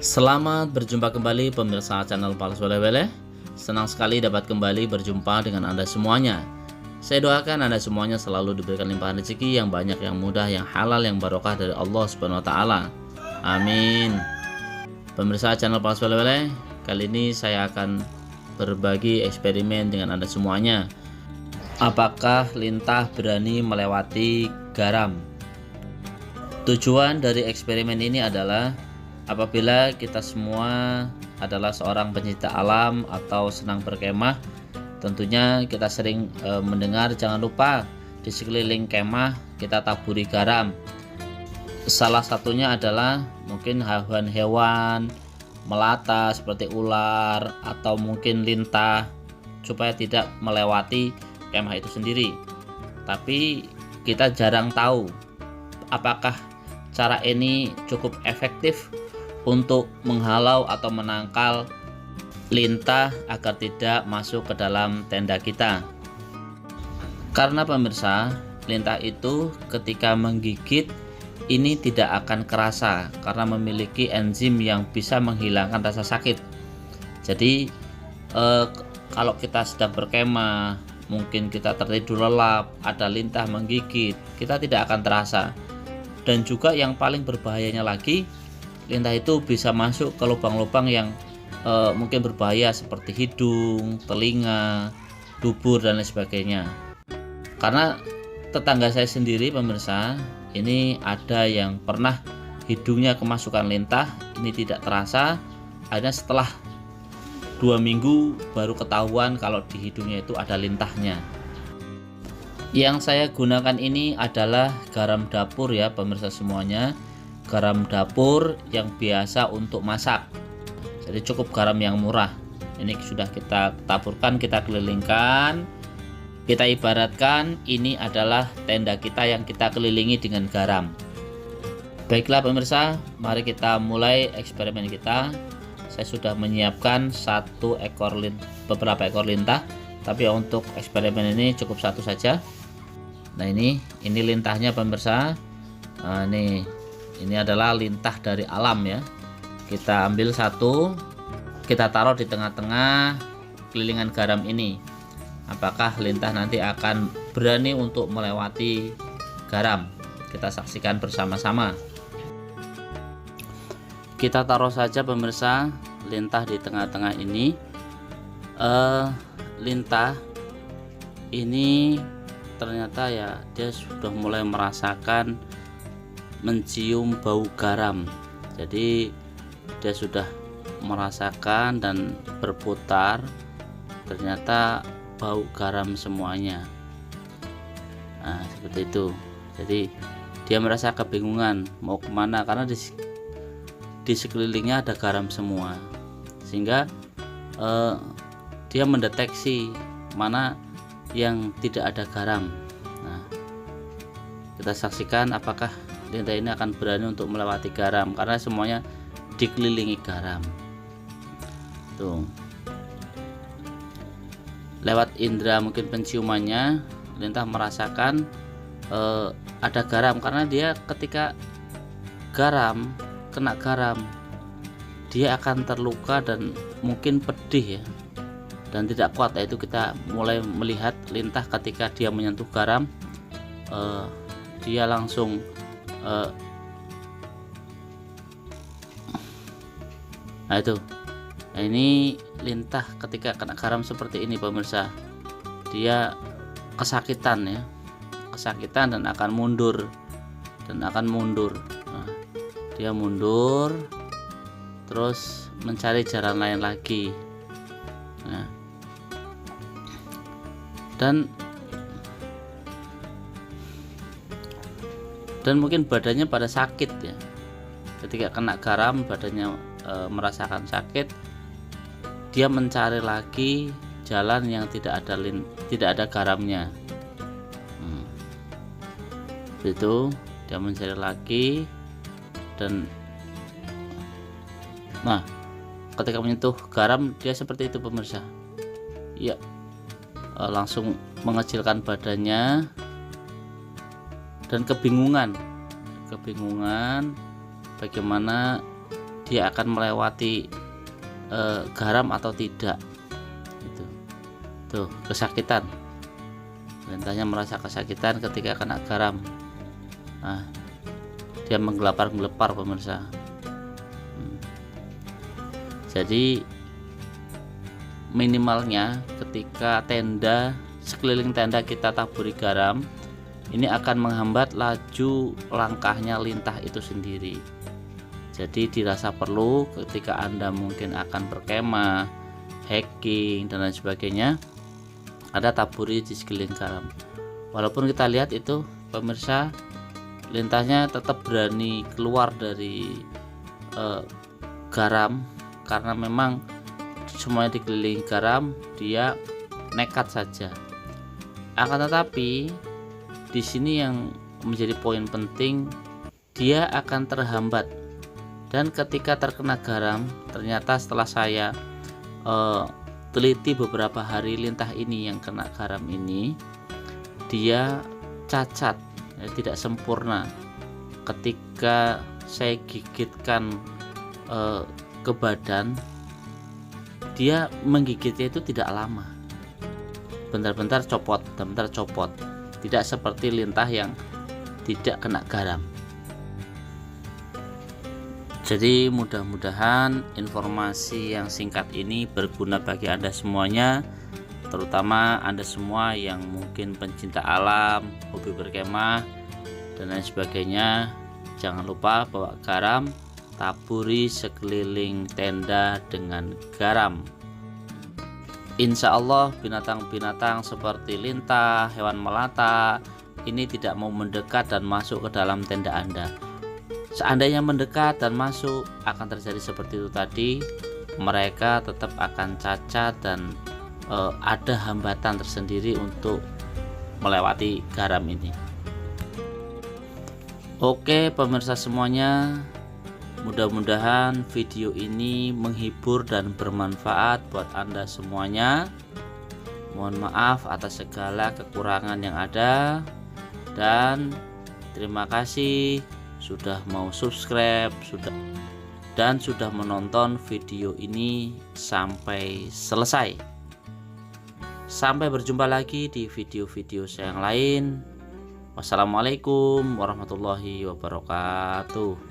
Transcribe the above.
Selamat berjumpa kembali pemirsa channel Pals Wele-Wele. Senang sekali dapat kembali berjumpa dengan Anda semuanya. Saya doakan Anda semuanya selalu diberikan limpahan rezeki yang banyak, yang mudah, yang halal, yang barokah dari Allah Subhanahu wa taala. Amin. Pemirsa channel Pals Wele-Wele, kali ini saya akan berbagi eksperimen dengan Anda semuanya. Apakah lintah berani melewati garam? Tujuan dari eksperimen ini adalah apabila kita semua adalah seorang pencinta alam atau senang berkemah, tentunya kita sering mendengar jangan lupa di sekeliling kemah kita taburi garam. Salah satunya adalah mungkin hewan-hewan melata seperti ular atau mungkin lintah supaya tidak melewati kemah itu sendiri. Tapi kita jarang tahu apakah cara ini cukup efektif untuk menghalau atau menangkal lintah agar tidak masuk ke dalam tenda kita. Karena pemirsa, lintah itu ketika menggigit ini tidak akan kerasa karena memiliki enzim yang bisa menghilangkan rasa sakit. Jadi kalau kita sedang berkemah, mungkin kita tertidur lelap, ada lintah menggigit, kita tidak akan terasa. Dan juga yang paling berbahayanya lagi, lintah itu bisa masuk ke lubang-lubang yang mungkin berbahaya seperti hidung, telinga, dubur dan lain sebagainya. Karena tetangga saya sendiri pemirsa, ini ada yang pernah hidungnya kemasukan lintah, ini tidak terasa, akhirnya setelah 2 minggu baru ketahuan kalau di hidungnya itu ada lintahnya. Yang saya gunakan ini adalah garam dapur ya pemirsa semuanya. Garam dapur yang biasa untuk masak, jadi cukup garam yang murah. Ini sudah kita taburkan, kita kelilingkan, kita ibaratkan ini adalah tenda kita yang kita kelilingi dengan garam. Baiklah pemirsa, mari kita mulai eksperimen kita. Saya sudah menyiapkan beberapa ekor lintah, tapi untuk eksperimen ini cukup satu saja. Nah ini lintahnya pemirsa. Nah, ini adalah lintah dari alam ya. Kita ambil satu, kita taruh di tengah-tengah kelilingan garam ini. Apakah lintah nanti akan berani untuk melewati garam? Kita saksikan bersama-sama. Kita taruh saja pemirsa lintah di tengah-tengah ini. Lintah ini ternyata ya dia sudah mulai merasakan mencium bau garam. Jadi dia sudah merasakan dan berputar, ternyata bau garam semuanya. Nah seperti itu. Jadi dia merasa kebingungan mau kemana karena di sekelilingnya ada garam semua, sehingga dia mendeteksi mana yang tidak ada garam. Nah kita saksikan apakah lintah ini akan berani untuk melewati garam karena semuanya dikelilingi garam. Tuh. Lewat indera mungkin penciumannya, lintah merasakan ada garam karena dia ketika kena garam dia akan terluka dan mungkin pedih ya, dan tidak kuat. Yaitu kita mulai melihat lintah ketika dia menyentuh garam, dia langsung nah itu. Nah ini lintah ketika kena garam seperti ini pemirsa, dia kesakitan ya, kesakitan dan akan mundur Nah, dia mundur terus mencari jalan lain lagi. Nah, dan mungkin badannya pada sakit ya, ketika kena garam badannya merasakan sakit, dia mencari lagi jalan yang tidak ada garamnya. Itu dia mencari lagi, dan nah ketika menyentuh garam dia seperti itu pemirsa ya, langsung mengecilkan badannya dan kebingungan bagaimana dia akan melewati garam atau tidak. Itu tuh, kesakitan, lintahnya merasa kesakitan ketika kena garam. Nah, dia menggelepar-gelepar pemirsa. Jadi minimalnya ketika sekeliling tenda kita taburi garam, ini akan menghambat laju langkahnya lintah itu sendiri. Jadi dirasa perlu ketika Anda mungkin akan berkemah, hiking dan lain sebagainya, ada taburi di sekeliling garam. Walaupun kita lihat itu pemirsa, lintahnya tetap berani keluar dari garam, karena memang semuanya dikelilingi garam, dia nekat saja. Akan tetapi di sini yang menjadi poin penting, dia akan terhambat. Dan ketika terkena garam, ternyata setelah saya teliti beberapa hari, lintah ini yang kena garam ini dia cacat, tidak sempurna. Ketika saya gigitkan ke badan, dia menggigitnya itu tidak lama, bentar-bentar copot, bentar copot, tidak seperti lintah yang tidak kena garam. Jadi mudah-mudahan informasi yang singkat ini berguna bagi Anda semuanya, terutama Anda semua yang mungkin pencinta alam, hobi berkemah dan lain sebagainya. Jangan lupa bawa garam, taburi sekeliling tenda dengan garam. Insya Allah binatang-binatang seperti lintah, hewan melata ini tidak mau mendekat dan masuk ke dalam tenda Anda. Seandainya mendekat dan masuk, akan terjadi seperti itu tadi, mereka tetap akan cacat dan ada hambatan tersendiri untuk melewati garam ini. Oke pemirsa semuanya, mudah-mudahan video ini menghibur dan bermanfaat buat Anda semuanya. Mohon maaf atas segala kekurangan yang ada, dan terima kasih sudah mau subscribe, sudah menonton video ini sampai selesai. Sampai berjumpa lagi di video-video saya yang lain. Wassalamualaikum warahmatullahi wabarakatuh.